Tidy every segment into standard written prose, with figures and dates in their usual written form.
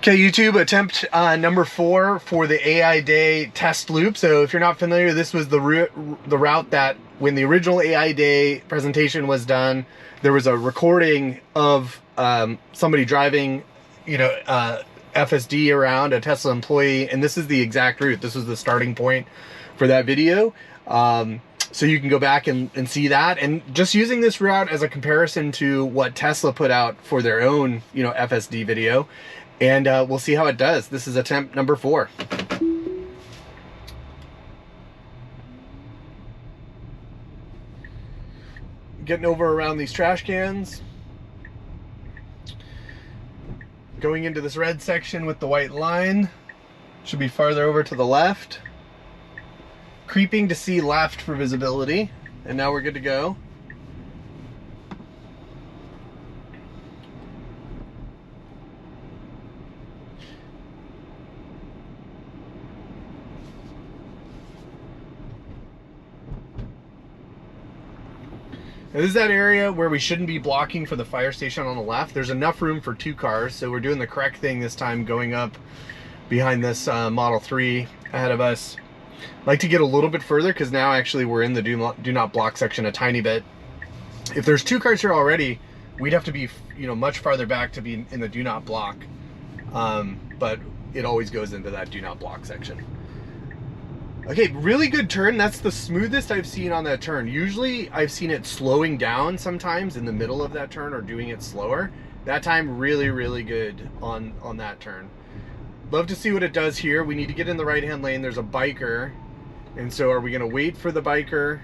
Okay, YouTube, attempt number 4 for the AI Day test loop. So if you're not familiar, this was the route that when the original AI Day presentation was done, there was a recording of somebody driving, FSD around, a Tesla employee, and this is the exact route. This was the starting point for that video. So you can go back and see that, and just using this route as a comparison to what Tesla put out for their own, FSD video. And we'll see how it does. This is attempt number 4. Getting over around these trash cans. Going into this red section with the white line. Should be farther over to the left. Creeping to see left for visibility. And now we're good to go. Now, this is that area where we shouldn't be blocking for the fire station on the left. There's enough room for 2 cars, so we're doing the correct thing this time, going up behind this Model 3 ahead of us. I'd like to get a little bit further because now actually we're in the do not block section a tiny bit. If there's 2 cars here already, we'd have to be much farther back to be in the do not block, but it always goes into that do not block section. Okay, really good turn. That's the smoothest I've seen on that turn. Usually I've seen it slowing down sometimes in the middle of that turn or doing it slower. That time really, really good on that turn. Love to see what it does here. We need to get in the right-hand lane. There's a biker. And so are we gonna wait for the biker?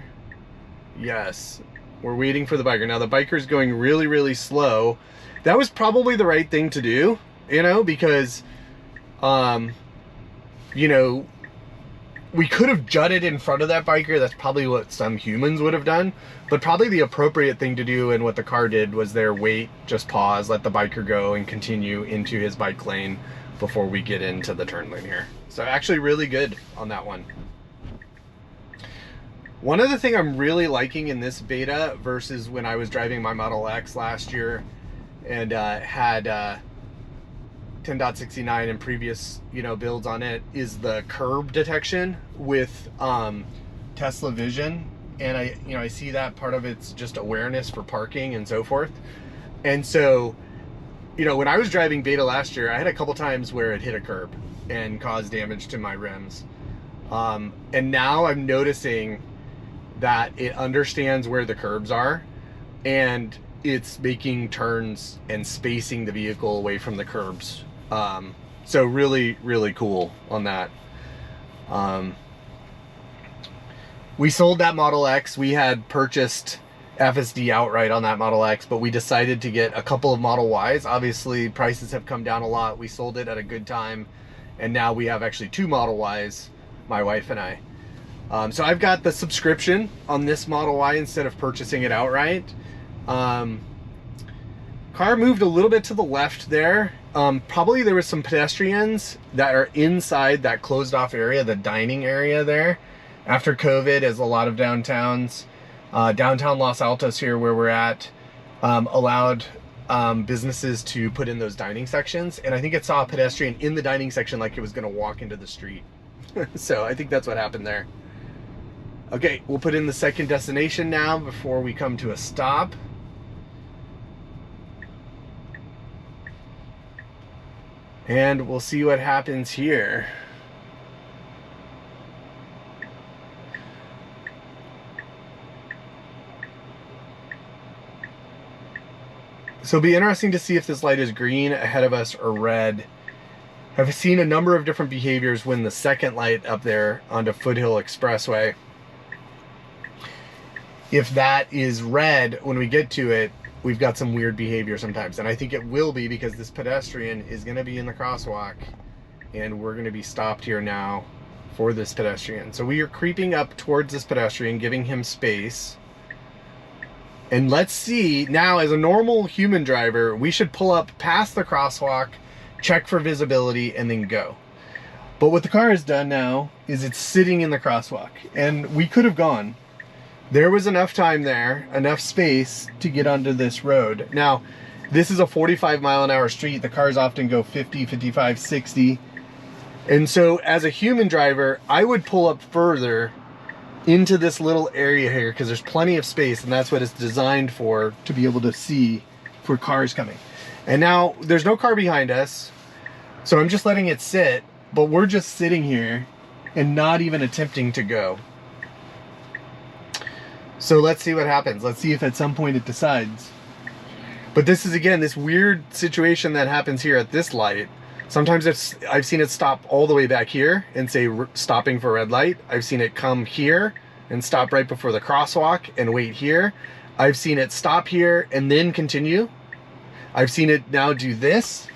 Yes, we're waiting for the biker. Now the biker's going really, really slow. That was probably the right thing to do, because, we could have jutted in front of that biker. That's probably what some humans would have done. But probably the appropriate thing to do, and what the car did, was there wait, just pause, let the biker go, and continue into his bike lane before we get into the turn lane here. So actually really good on that one. One other thing I'm really liking in this beta versus when I was driving my Model X last year and had 10.69 and previous builds on it is the curb detection with Tesla Vision. And I see that part of it's just awareness for parking and so forth. And so when I was driving beta last year, I had a couple times where it hit a curb and caused damage to my rims, and now I'm noticing that it understands where the curbs are and it's making turns and spacing the vehicle away from the curbs. So really, really cool on that. We sold that Model X. We had purchased FSD outright on that Model X, but we decided to get a couple of Model Ys. Obviously, prices have come down a lot. We sold it at a good time, and now we have actually 2 Model Ys, my wife and I. So I've got the subscription on this Model Y instead of purchasing it outright. Car moved a little bit to the left there. Probably there was some pedestrians that are inside that closed off area, the dining area there. After COVID, as a lot of downtowns, downtown Los Altos here where we're at, allowed businesses to put in those dining sections. And I think it saw a pedestrian in the dining section like it was gonna walk into the street. So I think that's what happened there. Okay, we'll put in the second destination now before we come to a stop. And we'll see what happens here. So it'll be interesting to see if this light is green ahead of us or red. I've seen a number of different behaviors when the second light up there onto Foothill Expressway. If that is red when we get to it, we've got some weird behavior sometimes. And I think it will be because this pedestrian is gonna be in the crosswalk and we're gonna be stopped here now for this pedestrian. So we are creeping up towards this pedestrian, giving him space. And let's see, now as a normal human driver, we should pull up past the crosswalk, check for visibility, and then go. But what the car has done now is it's sitting in the crosswalk, and we could have gone. There was enough time there, enough space to get onto this road. Now, This is a 45-mile-an-hour street. The cars often go 50, 55, 60. And so as a human driver, I would pull up further into this little area here because there's plenty of space, and that's what it's designed for, to be able to see for cars coming. And now there's no car behind us, so I'm just letting it sit, but we're just sitting here and not even attempting to go. So let's see what happens. Let's see if at some point it decides. But this is, again, this weird situation that happens here at this light. Sometimes I've seen it stop all the way back here and say stopping for red light. I've seen it come here and stop right before the crosswalk and wait here. I've seen it stop here and then continue. I've seen it now do this.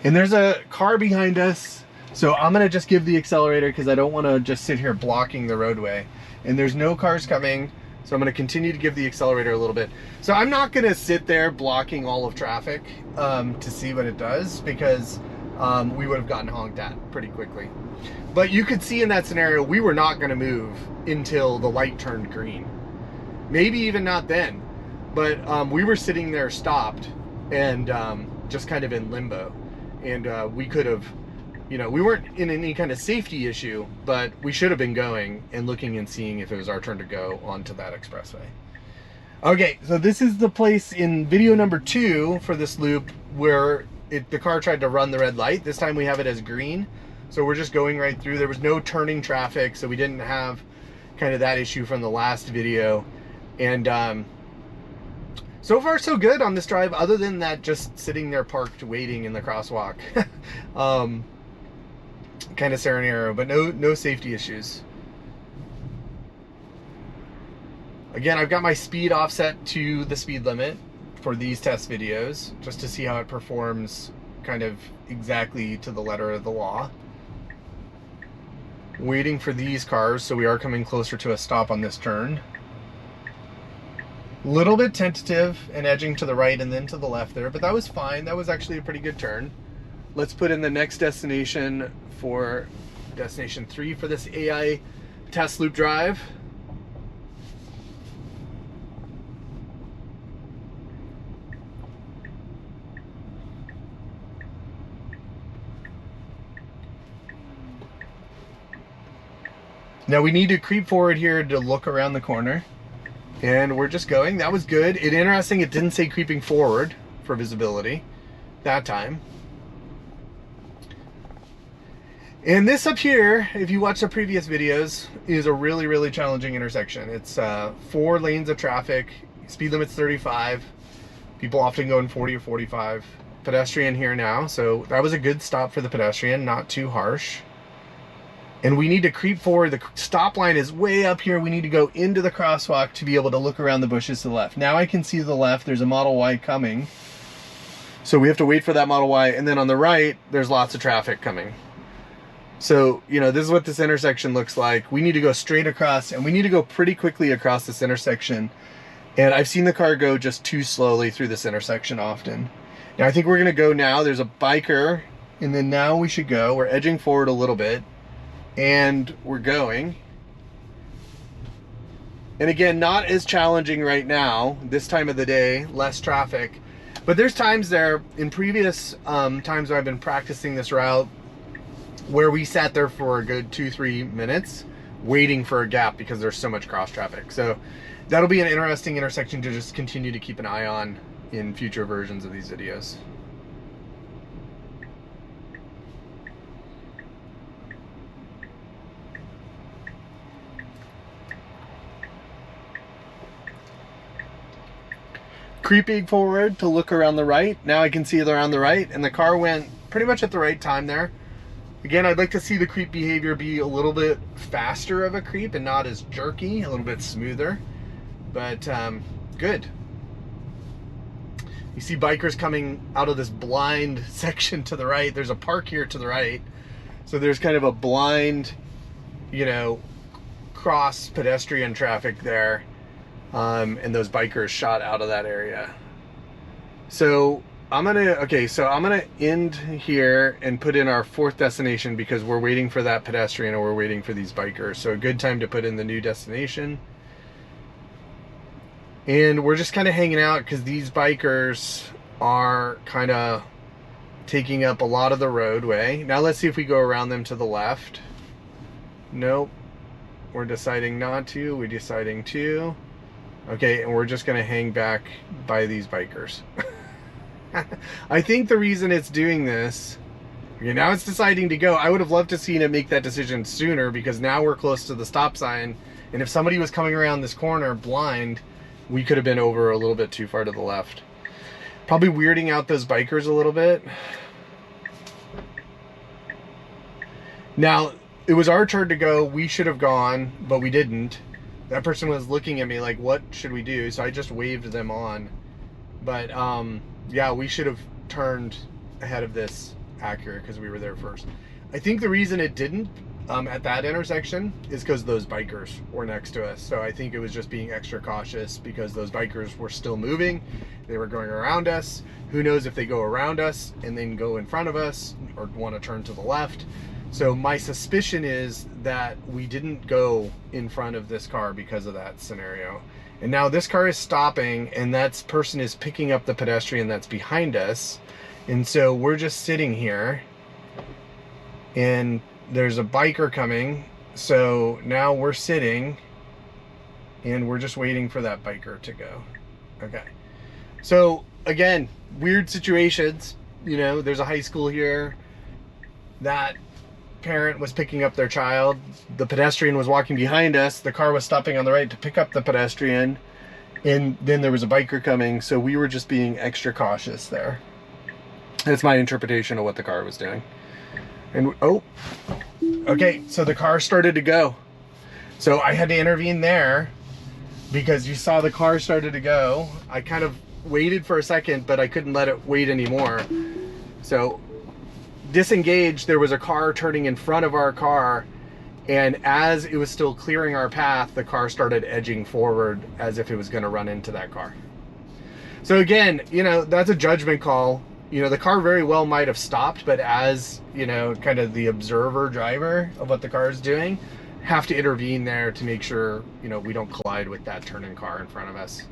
And there's a car behind us. So I'm gonna just give the accelerator because I don't wanna just sit here blocking the roadway. And there's no cars coming. So I'm gonna continue to give the accelerator a little bit. So I'm not gonna sit there blocking all of traffic to see what it does, because we would have gotten honked at pretty quickly. But you could see in that scenario, we were not gonna move until the light turned green. Maybe even not then, but we were sitting there stopped and just kind of in limbo. And we could have, you know, we weren't in any kind of safety issue, but we should have been going and looking and seeing if it was our turn to go onto that expressway. Okay, so this is the place in video number 2 for this loop where the car tried to run the red light. This time we have it as green. So we're just going right through. There was no turning traffic, so we didn't have kind of that issue from the last video. And so far so good on this drive, other than that just sitting there parked waiting in the crosswalk. Kind of scenario, but no safety issues. Again, I've got my speed offset to the speed limit for these test videos, just to see how it performs kind of exactly to the letter of the law. Waiting for these cars, so we are coming closer to a stop on this turn. Little bit tentative and edging to the right and then to the left there, but that was fine. That was actually a pretty good turn. Let's put in the next destination for destination 3 for this AI test loop drive. Now we need to creep forward here to look around the corner, and we're just going. That was good. It's interesting, it didn't say creeping forward for visibility that time. And this up here, if you watch the previous videos, is a really challenging intersection. It's 4 lanes of traffic, speed limit's 35, people often go in 40 or 45. Pedestrian here now, so that was a good stop for the pedestrian, not too harsh. And we need to creep forward. The stop line is way up here. We need to go into the crosswalk to be able to look around the bushes to the left. Now I can see to the left, there's a Model Y coming. So we have to wait for that Model Y. And then on the right, there's lots of traffic coming. So, you know, this is what this intersection looks like. We need to go straight across, and we need to go pretty quickly across this intersection. And I've seen the car go just too slowly through this intersection often. Now I think we're gonna go now. There's a biker, and then now we should go. We're edging forward a little bit. And we're going. And again, not as challenging right now, this time of the day, less traffic. But there's times there, in previous times where I've been practicing this route, where we sat there for a good 2-3 minutes waiting for a gap because there's so much cross traffic. So that'll be an interesting intersection to just continue to keep an eye on in future versions of these videos. Creeping forward to look around the right. Now I can see it around the right, and the car went pretty much at the right time there. Again, I'd like to see the creep behavior be a little bit faster of a creep and not as jerky, a little bit smoother, but good. You see bikers coming out of this blind section to the right. There's a park here to the right. So there's kind of a blind, you know, cross pedestrian traffic there. And those bikers shot out of that area. So I'm gonna end here and put in our 4th destination because we're waiting for that pedestrian and we're waiting for these bikers. So a good time to put in the new destination. And we're just kind of hanging out because these bikers are kind of taking up a lot of the roadway. Now let's see if we go around them to the left. Nope. We're deciding not to. We're deciding to. Okay, and we're just going to hang back by these bikers. I think the reason it's doing this, okay, now it's deciding to go. I would have loved to seen it make that decision sooner, because now we're close to the stop sign, and if somebody was coming around this corner blind, we could have been over a little bit too far to the left. Probably weirding out those bikers a little bit. Now, it was our turn to go. We should have gone, but we didn't. That person was looking at me like, what should we do? So I just waved them on. But yeah, we should have turned ahead of this Acura because we were there first. I think the reason it didn't at that intersection is because those bikers were next to us. So I think it was just being extra cautious because those bikers were still moving. They were going around us. Who knows if they go around us and then go in front of us or want to turn to the left. So my suspicion is that we didn't go in front of this car because of that scenario. And now this car is stopping, and that person is picking up the pedestrian that's behind us. And so we're just sitting here, and there's a biker coming. So now we're sitting, and we're just waiting for that biker to go. Okay. So again, weird situations. You know, there's a high school here. That parent was picking up their child. The pedestrian was walking behind us. The car was stopping on the right to pick up the pedestrian, and then there was a biker coming, so we were just being extra cautious there. That's my interpretation of what the car was doing. And oh, okay, so the car started to go, so I had to intervene there because you saw the car started to go. I kind of waited for a second, but I couldn't let it wait anymore. So disengaged, there was a car turning in front of our car, and as it was still clearing our path, the car started edging forward as if it was going to run into that car. So again, you know, that's a judgment call. You know, the car very well might have stopped, but as, you know, kind of the observer driver of what the car is doing, have to intervene there to make sure, you know, we don't collide with that turning car in front of us.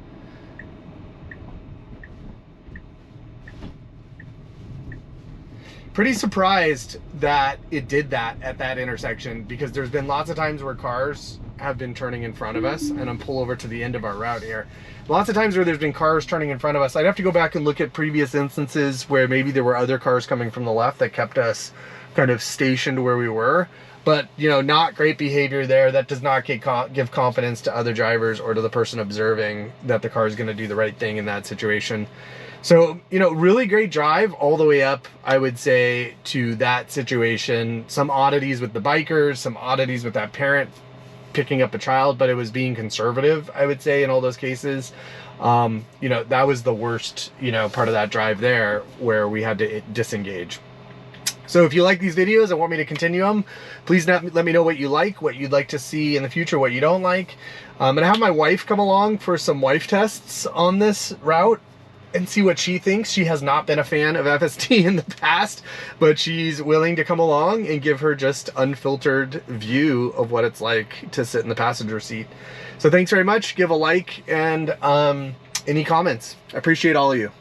Pretty surprised that it did that at that intersection, because there's been lots of times where cars have been turning in front of us, and I'm pull over to the end of our route here. Lots of times where there's been cars turning in front of us. I'd have to go back and look at previous instances where maybe there were other cars coming from the left that kept us kind of stationed where we were. But, you know, not great behavior there. That does not give confidence to other drivers or to the person observing that the car is going to do the right thing in that situation. So, you know, really great drive all the way up, I would say, to that situation. Some oddities with the bikers, some oddities with that parent picking up a child, but it was being conservative, I would say, in all those cases. You know, that was the worst, you know, part of that drive there, where we had to disengage. So if you like these videos and want me to continue them, please let me know what you like, what you'd like to see in the future, what you don't like. I'm going to have my wife come along for some wife tests on this route and see what she thinks. She has not been a fan of FSD in the past, but she's willing to come along and give her just unfiltered view of what it's like to sit in the passenger seat. So thanks very much. Give a like and any comments. I appreciate all of you.